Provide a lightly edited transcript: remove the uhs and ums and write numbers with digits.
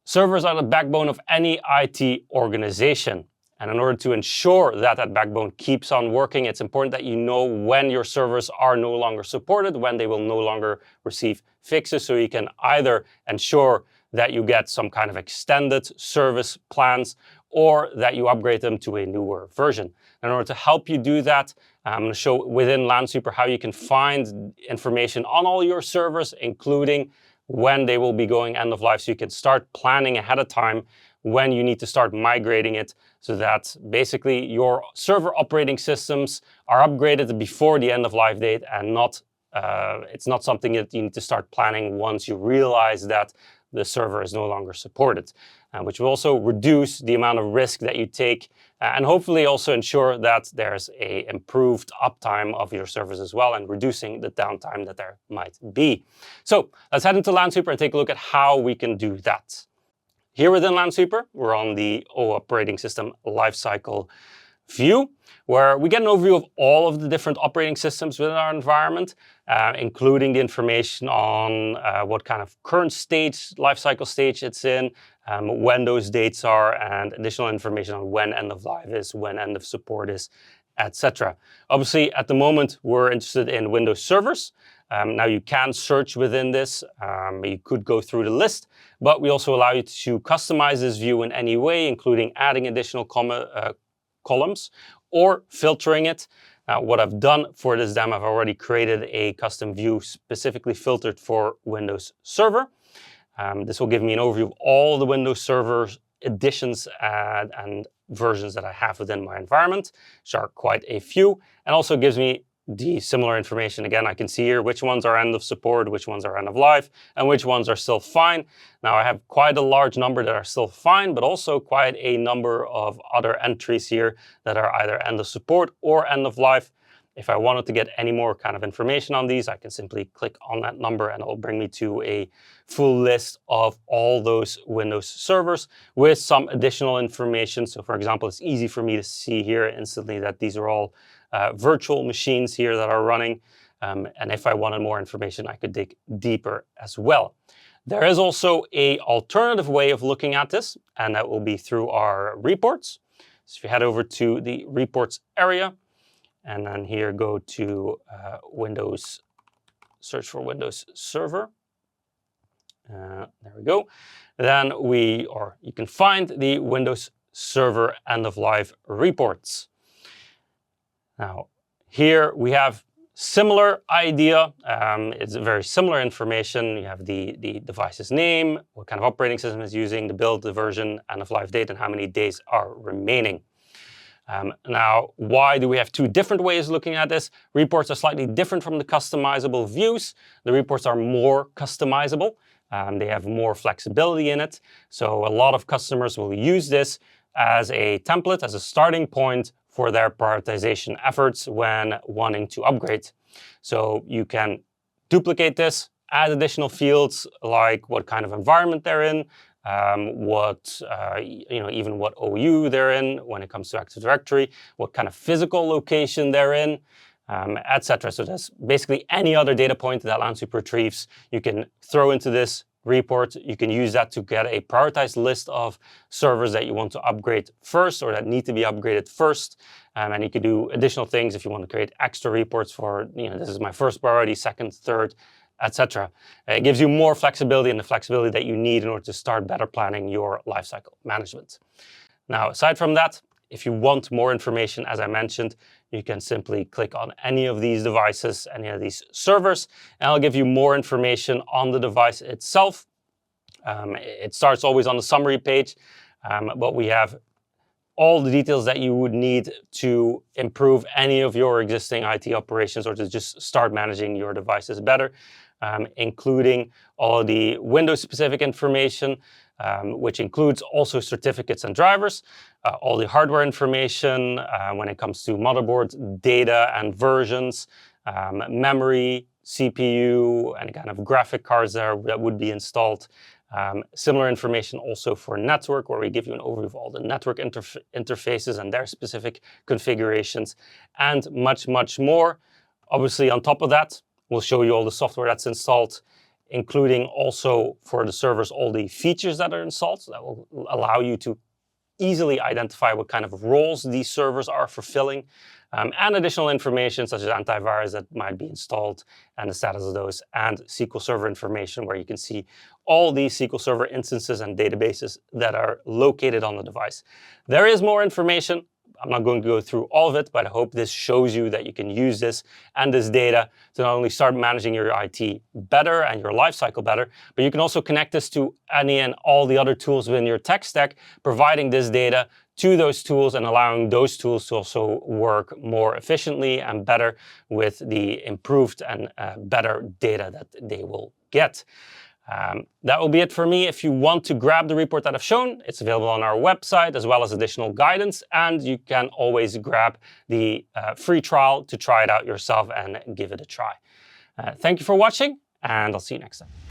Servers are the backbone of any IT organization. And in order to ensure that that backbone keeps on working, it's important that you know when your servers are no longer supported, when they will no longer receive fixes, so you can either ensure that you get some kind of extended service plans or that you upgrade them to a newer version. In order to help you do that, I'm going to show within Lansweeper how you can find information on all your servers, including when they will be going end of life, so you can start planning ahead of time when you need to start migrating it, so that basically your server operating systems are upgraded before the end of life date, and it's not something that you need to start planning once you realize that the server is no longer supported, which will also reduce the amount of risk that you take and hopefully also ensure that there's a improved uptime of your servers as well, and reducing the downtime that there might be. So let's head into Lansweeper and take a look at how we can do that. Here within Lansweeper, we're on the operating system lifecycle view, where we get an overview of all of the different operating systems within our environment, including the information on what kind of current stage, lifecycle stage it's in, when those dates are, and additional information on when end of life is, when end of support is, etc. Obviously, at the moment, we're interested in Windows servers. Now you can search within this. You could go through the list, but we also allow you to customize this view in any way, including adding additional columns or filtering it. Now, what I've done for this demo, I've already created a custom view specifically filtered for Windows Server. This will give me an overview of all the Windows Server editions and versions that I have within my environment, which are quite a few, and also gives me the similar information. Again, I can see here which ones are end of support, which ones are end of life, and which ones are still fine. Now, I have quite a large number that are still fine, but also quite a number of other entries here that are either end of support or end of life. If I wanted to get any more kind of information on these, I can simply click on that number and it will bring me to a full list of all those Windows servers with some additional information. So for example, it's easy for me to see here instantly that these are all virtual machines here that are running. And if I wanted more information, I could dig deeper as well. There is also an alternative way of looking at this, and that will be through our reports. So if you head over to the reports area, and then here go to Windows, search for Windows Server. There we go. Then you can find the Windows Server end of life reports. Now, here we have similar idea. It's very similar information. You have the device's name, what kind of operating system it's using, the build, the version, end of life date, and how many days are remaining. Now, why do we have two different ways of looking at this? Reports are slightly different from the customizable views. The reports are more customizable. They have more flexibility in it. So a lot of customers will use this as a template, as a starting point for their prioritization efforts when wanting to upgrade. So you can duplicate this, add additional fields like what kind of environment they're in, even what OU they're in when it comes to Active Directory, what kind of physical location they're in, etc. So that's basically any other data point that Lansweeper retrieves. You can throw into this report. You can use that to get a prioritized list of servers that you want to upgrade first or that need to be upgraded first. And you can do additional things if you want to create extra reports for, this is my first priority, second, third, etc. It gives you more flexibility and the flexibility that you need in order to start better planning your lifecycle management. Now, aside from that, if you want more information, as I mentioned, you can simply click on any of these devices, any of these servers, and I'll give you more information on the device itself. It starts always on the summary page, but we have all the details that you would need to improve any of your existing IT operations or to just start managing your devices better, including all the Windows-specific information, which includes also certificates and drivers, all the hardware information when it comes to motherboard data and versions, memory, CPU, and kind of graphic cards that would be installed. Similar information also for network, where we give you an overview of all the network interfaces and their specific configurations, and much, much more. Obviously, on top of that, we'll show you all the software that's installed including also for the servers all the features that are installed. So that will allow you to easily identify what kind of roles these servers are fulfilling, and additional information such as antivirus that might be installed and the status of those, and SQL Server information where you can see all these SQL Server instances and databases that are located on the device. There is more information. I'm not going to go through all of it, but I hope this shows you that you can use this and this data to not only start managing your IT better and your lifecycle better, but you can also connect this to any and all the other tools within your tech stack, providing this data to those tools and allowing those tools to also work more efficiently and better with the improved and better data that they will get. That will be it for me. If you want to grab the report that I've shown, it's available on our website as well as additional guidance. And you can always grab the free trial to try it out yourself and give it a try. Thank you for watching, and I'll see you next time.